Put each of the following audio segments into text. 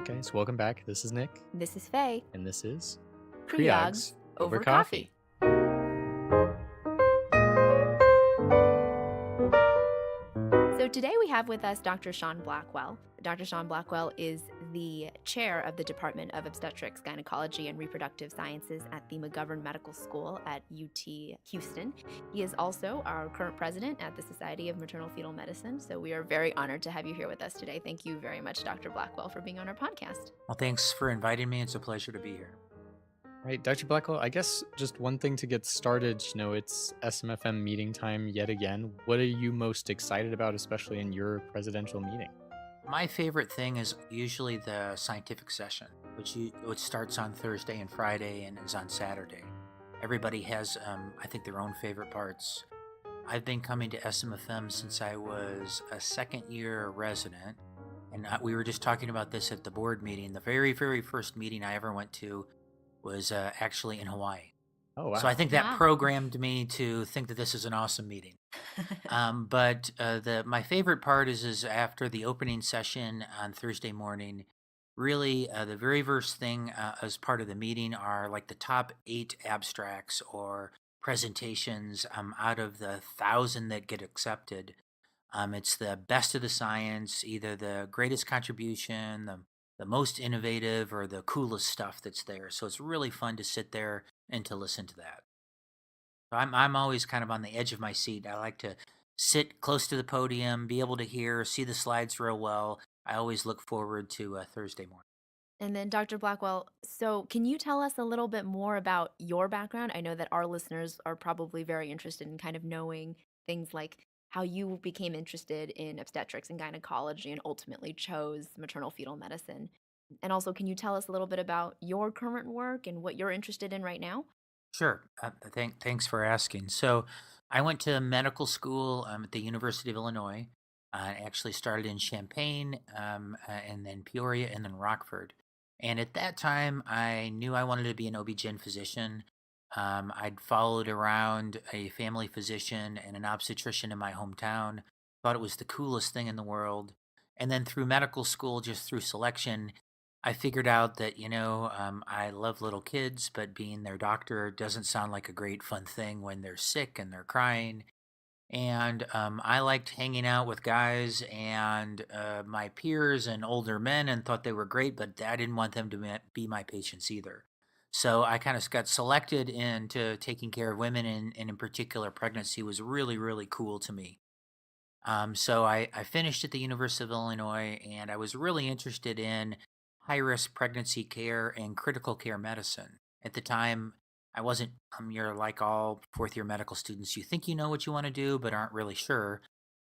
right, guys, welcome back. This is Nick, This is Faye. and this is Preogs Over over Coffee. coffee. So today we have with us Dr. Sean Blackwell. Dr. Sean Blackwell is the chair of the Department of Obstetrics, Gynecology, and Reproductive Sciences at the McGovern Medical School at UT Houston. He is also our current president at the Society of Maternal Fetal Medicine. So we are very honored to have you here with us today. Thank you very much, Dr. Blackwell, for being on our podcast. Well, thanks for inviting me. It's a pleasure to be here. Right, Dr. Blackwell, I guess just one thing to get started, it's SMFM meeting time yet again. What are you most excited about, especially in your presidential meeting? My favorite thing is usually the scientific session, which starts on Thursday and Friday and is on Saturday. Everybody has, I think, their own favorite parts. I've been coming to SMFM since I was a second-year resident, and we were just talking about this at the board meeting. The very, very first meeting I ever went to was actually in Hawaii. Oh, wow. So I think that Wow. programmed me to think that this is an awesome meeting. But my favorite part is after the opening session on Thursday morning. Really, the very first thing as part of the meeting are like the top 8 abstracts or presentations out of the 1,000 that get accepted. It's the best of the science, either the greatest contribution, the most innovative, or the coolest stuff that's there. So it's really fun to sit there and to listen to that. So I'm always kind of on the edge of my seat. I like to sit close to the podium, be able to hear, see the slides real well. I always look forward to Thursday morning. And then, Dr. Blackwell, so can you tell us a little bit more about your background? I know that our listeners are probably very interested in kind of knowing things like how you became interested in obstetrics and gynecology and ultimately chose maternal fetal medicine. And also, can you tell us a little bit about your current work and what you're interested in right now? Sure. Thanks for asking. So I went to medical school at the University of Illinois. I actually started in Champaign, and then Peoria, and then Rockford. And at that time, I knew I wanted to be an OB-GYN physician. I'd followed around a family physician and an obstetrician in my hometown, thought it was the coolest thing in the world. And then through medical school, just through selection, I figured out that, I love little kids, but being their doctor doesn't sound like a great fun thing when they're sick and they're crying. And I liked hanging out with guys and my peers and older men and thought they were great, but I didn't want them to be my patients either. So I kind of got selected into taking care of women, and in particular, pregnancy was really, really cool to me. So I finished at the University of Illinois, and I was really interested in high risk pregnancy care and critical care medicine. At the time, I wasn't, you're like all fourth year medical students, you think you know what you want to do, but aren't really sure.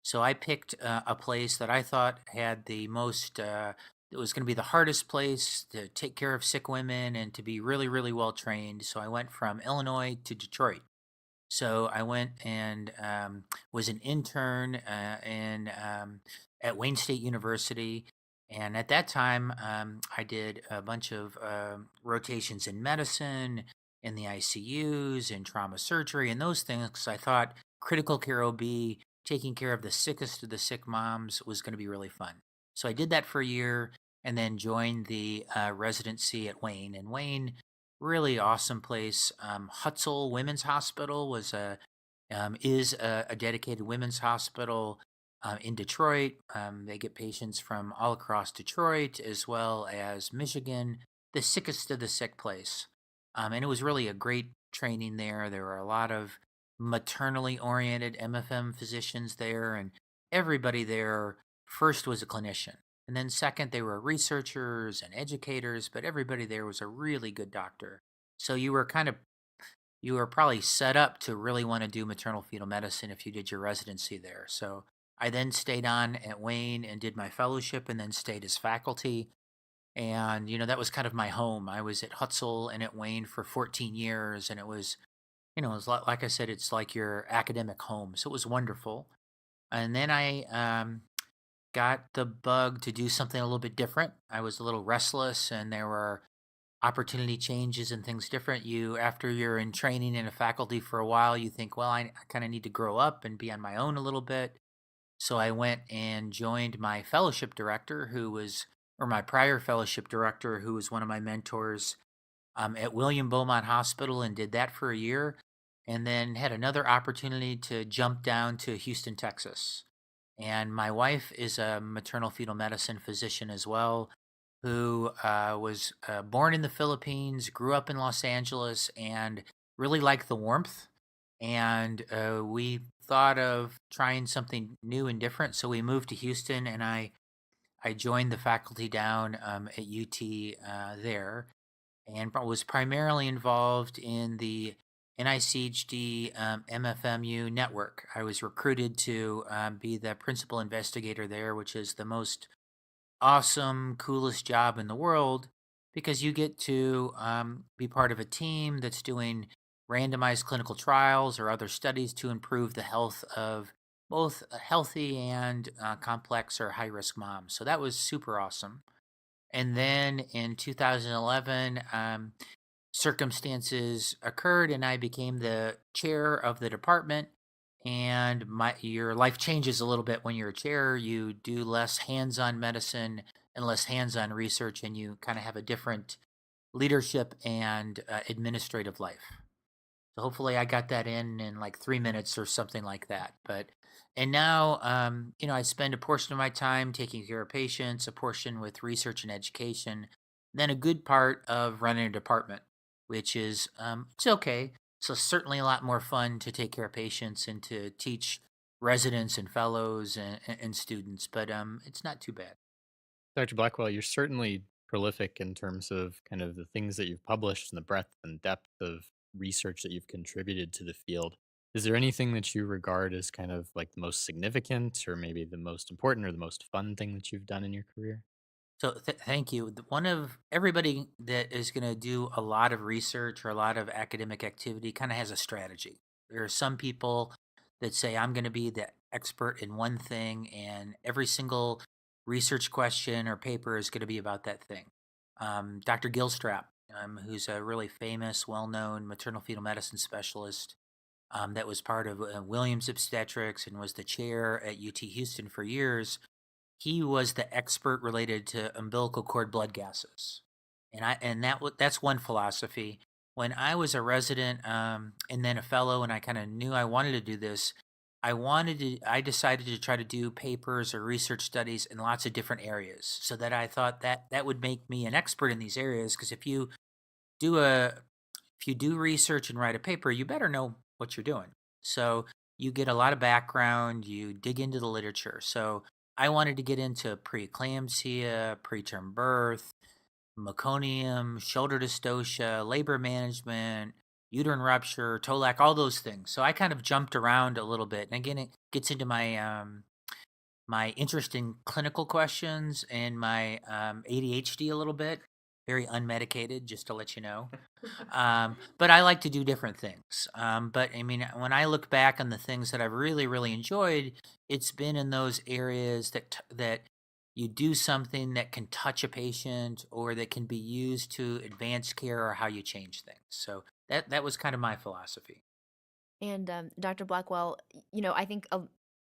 So I picked a place that I thought had the most, it was going to be the hardest place to take care of sick women and to be really, really well trained. So I went from Illinois to Detroit. So I went and was an intern at Wayne State University. And at that time, I did a bunch of rotations in medicine, in the ICUs, in trauma surgery, and those things. 'Cause I thought critical care OB, taking care of the sickest of the sick moms, was going to be really fun. So I did that for a year and then joined the residency at Wayne. And Wayne, really awesome place. Hutzel Women's Hospital is a dedicated women's hospital in Detroit. They get patients from all across Detroit as well as Michigan, the sickest of the sick place. And it was really a great training there. There were a lot of maternally oriented MFM physicians there, and everybody there first was a clinician. And then second, they were researchers and educators, but everybody there was a really good doctor. So you were probably set up to really want to do maternal fetal medicine if you did your residency there. So I then stayed on at Wayne and did my fellowship and then stayed as faculty. And, that was kind of my home. I was at Hutzel and at Wayne for 14 years. And it was, it was like I said, it's like your academic home. So it was wonderful. And then I got the bug to do something a little bit different. I was a little restless, and there were opportunity changes and things different. After you're in training in a faculty for a while, you think, well, I kind of need to grow up and be on my own a little bit. So I went and joined my fellowship director, who was for my prior fellowship director, who was one of my mentors at William Beaumont Hospital, and did that for a year. And then had another opportunity to jump down to Houston, Texas. And my wife is a maternal fetal medicine physician as well, who was born in the Philippines, grew up in Los Angeles, and really liked the warmth. And we thought of trying something new and different. So we moved to Houston, and I joined the faculty down at UT there, and was primarily involved in the NICHD MFMU network. I was recruited to be the principal investigator there, which is the most awesome, coolest job in the world, because you get to be part of a team that's doing randomized clinical trials or other studies to improve the health of both healthy and complex or high risk moms. So that was super awesome. And then in 2011, circumstances occurred and I became the chair of the department. And your life changes a little bit when you're a chair. You do less hands-on medicine and less hands-on research, and you kind of have a different leadership and administrative life. So hopefully I got that in like 3 minutes or something like that. But and now I spend a portion of my time taking care of patients, a portion with research and education, then a good part of running a department, which is it's okay. So certainly a lot more fun to take care of patients and to teach residents and fellows and students, but it's not too bad. Dr. Blackwell, you're certainly prolific in terms of kind of the things that you've published and the breadth and depth of research that you've contributed to the field. Is there anything that you regard as kind of like the most significant or maybe the most important or the most fun thing that you've done in your career? So thank you. One of everybody that is going to do a lot of research or a lot of academic activity kind of has a strategy. There are some people that say, I'm going to be the expert in one thing, and every single research question or paper is going to be about that thing. Dr. Gilstrap, who's a really famous, well known maternal fetal medicine specialist that was part of Williams Obstetrics and was the chair at UT Houston for years, he was the expert related to umbilical cord blood gases, that's one philosophy. When I was a resident and then a fellow, and I kind of knew I wanted to do this, I decided to try to do papers or research studies in lots of different areas, so that I thought that that would make me an expert in these areas. Because do a if you do research and write a paper, you better know what you're doing. So you get a lot of background, you dig into the literature. So I wanted to get into preeclampsia, preterm birth, meconium, shoulder dystocia, labor management, uterine rupture, TOLAC, all those things. So I kind of jumped around a little bit. And again, it gets into my interest in clinical questions and my ADHD a little bit. Very unmedicated, just to let you know. But I like to do different things. But I mean, when I look back on the things that I've really, really enjoyed, it's been in those areas that you do something that can touch a patient or that can be used to advance care or how you change things. So that was kind of my philosophy. And Dr. Blackwell, I think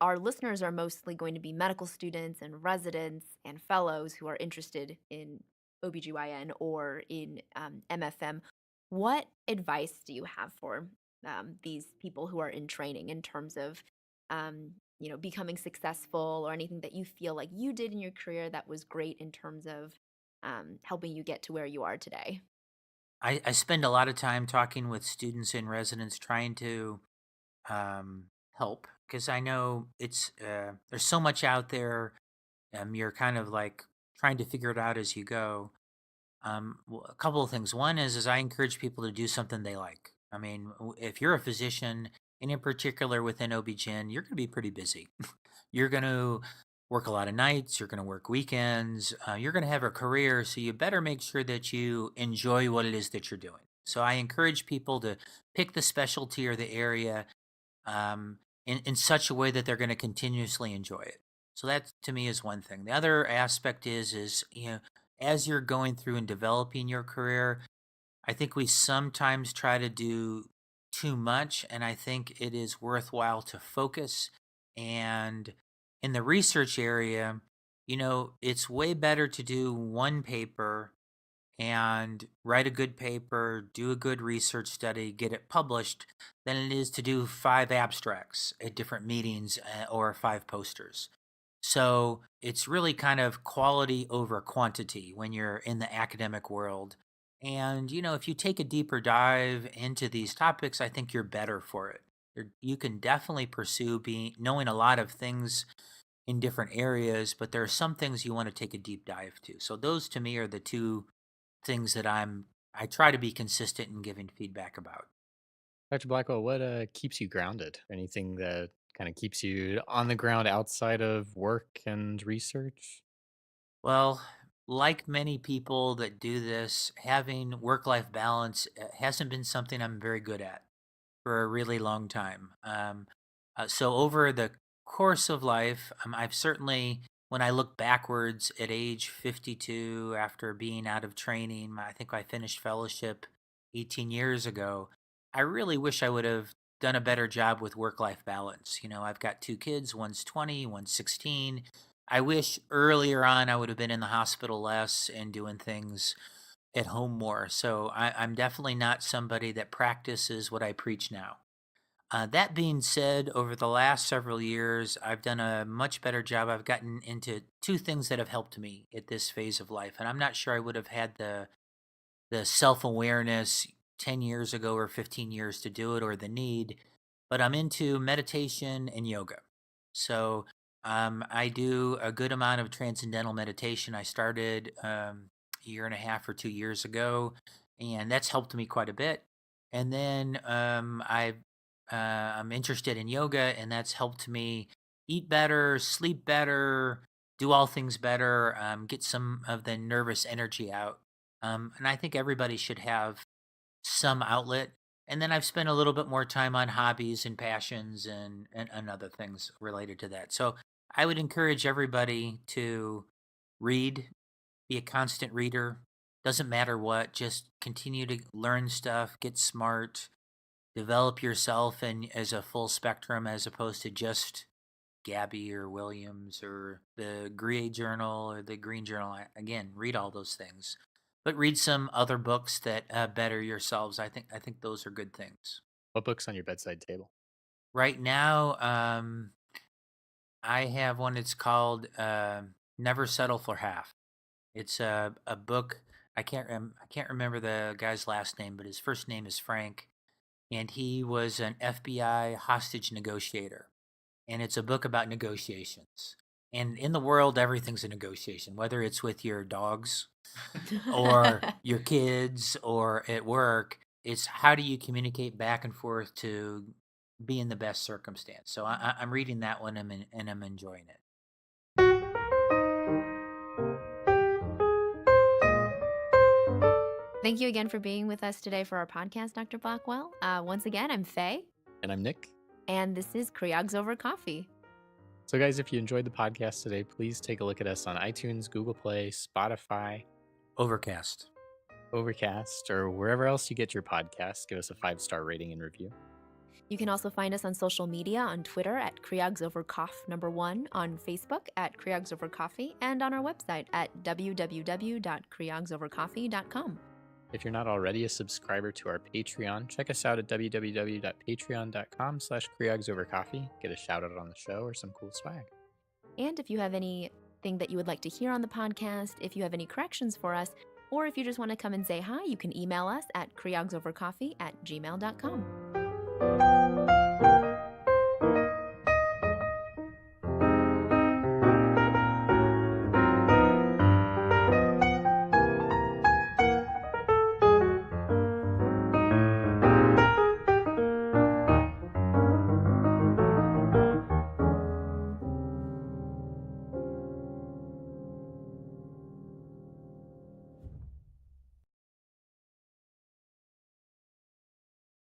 our listeners are mostly going to be medical students and residents and fellows who are interested in OBGYN or in MFM. What advice do you have for these people who are in training in terms of, becoming successful, or anything that you feel like you did in your career that was great in terms of helping you get to where you are today? I spend a lot of time talking with students and residents trying to help, because I know there's so much out there. You're kind of like trying to figure it out as you go. A couple of things. One is I encourage people to do something they like. I mean, if you're a physician, and in particular within OB/GYN, you're going to be pretty busy. You're going to work a lot of nights. You're going to work weekends. You're going to have a career, so you better make sure that you enjoy what it is that you're doing. So I encourage people to pick the specialty or the area in such a way that they're going to continuously enjoy it. So that to me is one thing. The other aspect is as you're going through and developing your career, I think we sometimes try to do too much, and I think it is worthwhile to focus. And in the research area, It's way better to do one paper and write a good paper, do a good research study, get it published, than it is to do five abstracts at different meetings or five posters. So it's really kind of quality over quantity when you're in the academic world. And, if you take a deeper dive into these topics, I think you're better for it. You can definitely pursue knowing a lot of things in different areas, but there are some things you want to take a deep dive to. So those to me are the two things that I try to be consistent in giving feedback about. Dr. Blackwell, what keeps you grounded? Anything that kind of keeps you on the ground outside of work and research? Well, like many people that do this, having work-life balance hasn't been something I'm very good at for a really long time. So over the course of life, I've certainly, when I look backwards at age 52, after being out of training, I think I finished fellowship 18 years ago. I really wish I would have done a better job with work-life balance. I've got two kids, one's 20, one's 16. I wish earlier on I would have been in the hospital less and doing things at home more. So I'm definitely not somebody that practices what I preach now. That being said, over the last several years, I've done a much better job. I've gotten into two things that have helped me at this phase of life, and I'm not sure I would have had the self awareness 10 years ago or 15 years to do it, or the need. But I'm into meditation and yoga. So I do a good amount of transcendental meditation. I started a year and a half or 2 years ago, and that's helped me quite a bit. And then I'm interested in yoga, and that's helped me eat better, sleep better, do all things better, get some of the nervous energy out. And I think everybody should have some outlet. And then I've spent a little bit more time on hobbies and passions and other things related to that. So I would encourage everybody to read, be a constant reader. Doesn't matter what, just continue to learn stuff, get smart, develop yourself and as a full spectrum as opposed to just Gabby or Williams or the Gray Journal or the Green Journal. Again, read all those things, but read some other books that better yourselves. I think those are good things. What book's on your bedside table? Right now, I have one. It's called "Never Settle for Half." It's a book. I can't remember the guy's last name, but his first name is Frank, and he was an FBI hostage negotiator. And it's a book about negotiations. And in the world, everything's a negotiation, whether it's with your dogs or your kids or at work. It's how do you communicate back and forth to be in the best circumstance. So I'm reading that one and I'm enjoying it. Thank you again for being with us today for our podcast, Dr. Blackwell. Once again, I'm Faye, And I'm Nick. and this is Kriog's Over Coffee. So, guys, if you enjoyed the podcast today, please take a look at us on iTunes, Google Play, Spotify, Overcast. Overcast, or wherever else you get your podcasts. Give us a 5-star rating and review. You can also find us on social media on Twitter at Kriog's Over Coff 1, on Facebook at Kriog's Over Coffee, and on our website at www.kriogsovercoffee.com. If you're not already a subscriber to our Patreon, check us out at www.patreon.com/Kriog'sOverCoffee. Get a shout out on the show or some cool swag. And if you have anything that you would like to hear on the podcast, if you have any corrections for us, or if you just want to come and say hi, you can email us at kriogsovercoffee@gmail.com.